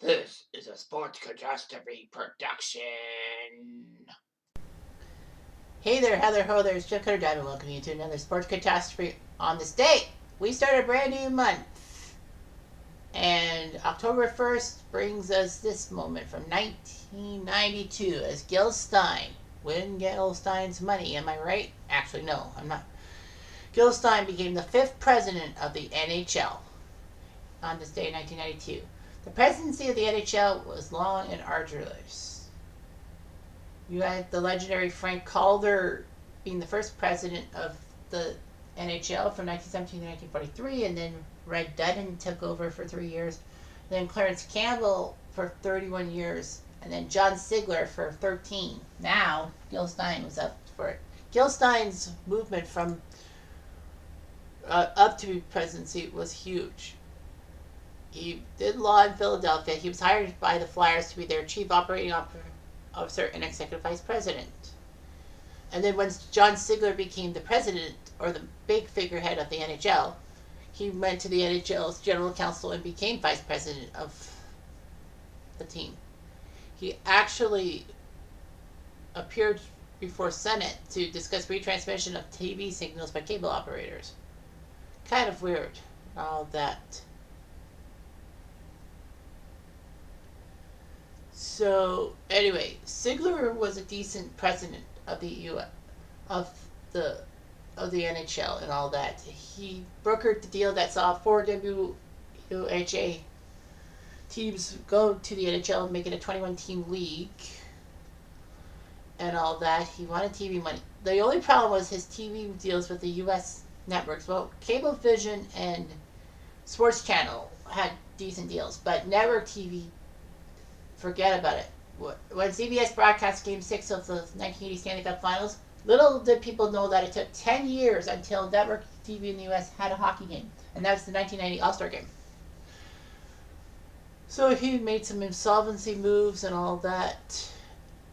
This is a Sports Catastrophe production. Hey there, Heather Ho, there's Jeff Cutter Diamond. Welcome you to another Sports Catastrophe. On this date, we start a brand new month. And October 1st brings us this moment from 1992 as Gil Stein. Win Gil Stein's money, am I right? Actually, no, I'm not. Gil Stein became the 5th president of the NHL on this day in 1992. The presidency of the NHL was long and arduous. You had the legendary Frank Calder being the first president of the NHL from 1917 to 1943, and then Red DIDNT took over for 3 years. Then Clarence Campbell for 31 years, and then John Sigler for 13. Now, Gil Stein was up for it. Gil Stein's movement from up to presidency was huge. He did law in Philadelphia. He was hired by the Flyers to be their chief operating officer and executive vice president. And then once John Sigler became the president, or the big figurehead of the NHL, he went to the NHL's general counsel and became vice president of the team. He actually appeared before Senate to discuss retransmission of TV signals by cable operators. Kind of weird, all that. So anyway, Sigler was a decent president of the U.S. of the NHL and all that. He brokered the deal that saw 4 WHA teams go to the NHL and make it a 21-team league and all that. He wanted TV money. The only problem was his TV deals with the U.S. networks. Well, Cablevision and Sports Channel had decent deals, but network TV, forget about it. When CBS broadcast Game 6 of the 1980 Stanley Cup Finals, little did people know that it took 10 years until network TV in the U.S. had a hockey game. And that was the 1990 All-Star Game. So he made some insolvency moves and all that.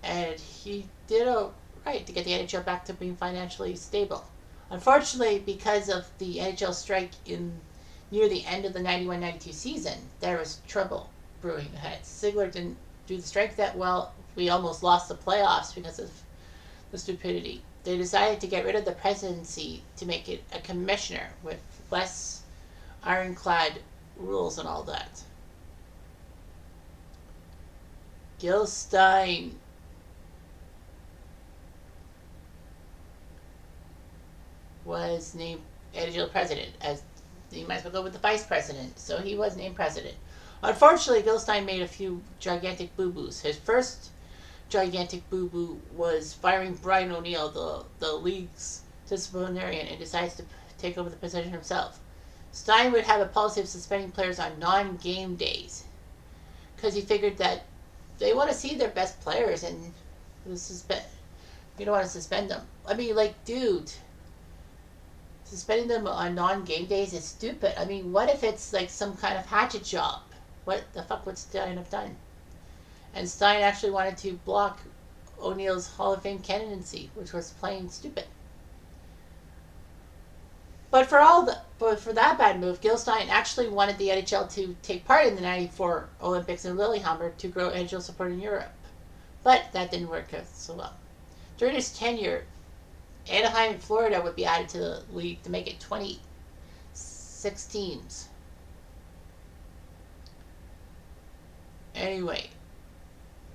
And he did all right to get the NHL back to being financially stable. Unfortunately, because of the NHL strike near the end of the 91-92 season, there was trouble brewing ahead. Sigler didn't do the strike that well. We almost lost the playoffs because of the stupidity. They decided to get rid of the presidency to make it a commissioner with less ironclad rules and all that. Gil Stein was named NHL president, as you might as well go with the vice president, so he was named president. Unfortunately, Gil Stein made a few gigantic boo-boos. His first gigantic boo-boo was firing Brian O'Neill, the league's disciplinarian, and decides to take over the position himself. Stein would have a policy of suspending players on non-game days because he figured that they want to see their best players and you don't want to suspend them. I mean, like, dude, suspending them on non-game days is stupid. I mean, what if it's like some kind of hatchet job? What the fuck would Stein have done? And Stein actually wanted to block O'Neill's Hall of Fame candidacy, which was plain stupid. But for that bad move, Gil Stein actually wanted the NHL to take part in the 94 Olympics in Lillehammer to grow NHL support in Europe. But that didn't work so well. During his tenure, Anaheim and Florida would be added to the league to make it 26 teams. Anyway,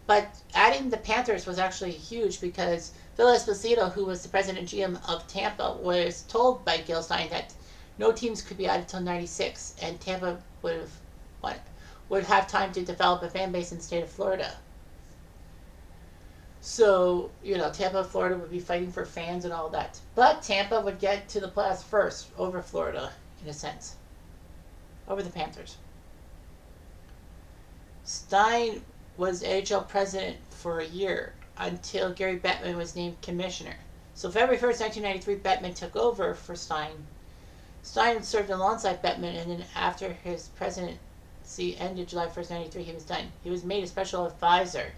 but adding the Panthers was actually huge because Phil Esposito, who was the president and GM of Tampa, was told by Gil Stein that no teams could be added until 96, and Tampa would have time to develop a fan base in the state of Florida. So, Tampa, Florida would be fighting for fans and all that. But Tampa would get to the playoffs first over Florida, in a sense. Over the Panthers. Stein was NHL president for a year until Gary Bettman was named commissioner. So February 1st, 1993, Bettman took over for Stein. Stein served alongside Bettman, and then after his presidency ended July 1st, 1993, he was done. He was made a special advisor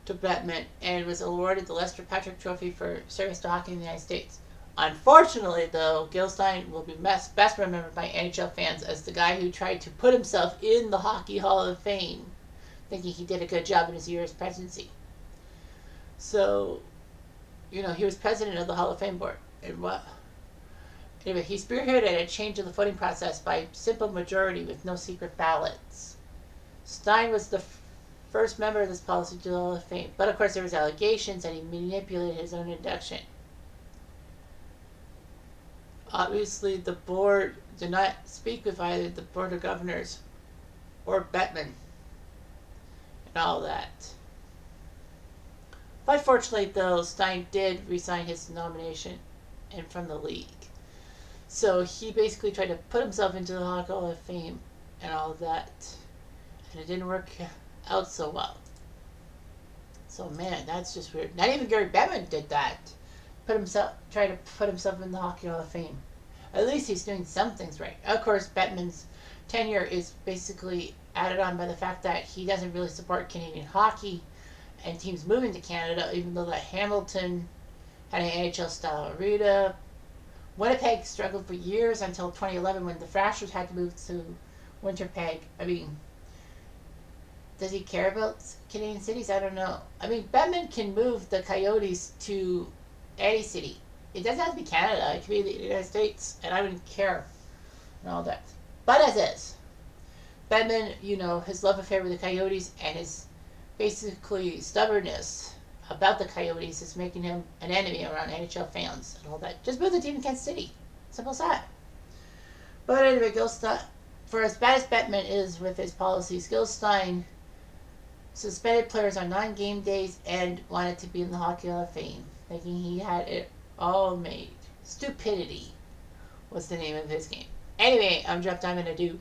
to Bettman and was awarded the Lester Patrick Trophy for service to hockey in the United States. Unfortunately, though, Gil Stein will be best remembered by NHL fans as the guy who tried to put himself in the Hockey Hall of Fame, thinking he did a good job in his year's presidency. So, he was president of the Hall of Fame board. And what? Anyway, he spearheaded a change of the voting process by simple majority with no secret ballots. Stein was the first member of this policy to the Hall of Fame, but of course there was allegations that he manipulated his own induction. Obviously, the board did not speak with either the Board of Governors or Bettman and all that. But fortunately, though, Stein did resign his nomination and from the league. So he basically tried to put himself into the Hockey Hall of Fame and all that. And it didn't work out so well. So, man, that's just weird. Not even Gary Bettman did that. Try to put himself in the Hockey Hall of Fame. At least he's doing some things right. Of course, Bettman's tenure is basically added on by the fact that he doesn't really support Canadian hockey and teams moving to Canada, even though that Hamilton had an NHL-style arena. Winnipeg struggled for years until 2011 when the Thrashers had to move to Winnipeg. I mean, does he care about Canadian cities? I don't know. I mean, Bettman can move the Coyotes to any city. It doesn't have to be Canada. It could be the United States, and I wouldn't care and all that. But as is, Bettman, his love affair with the Coyotes and his basically stubbornness about the Coyotes is making him an enemy around NHL fans and all that. Just move the team to Kansas City. Simple as that. But anyway, Gil Stein, for as bad as Bettman is with his policies, Gil Stein suspended players on 9 game days and wanted to be in the Hockey Hall of Fame, thinking he had it all made. Stupidity was the name of his game. Anyway, I'm Jeff Diamond. I do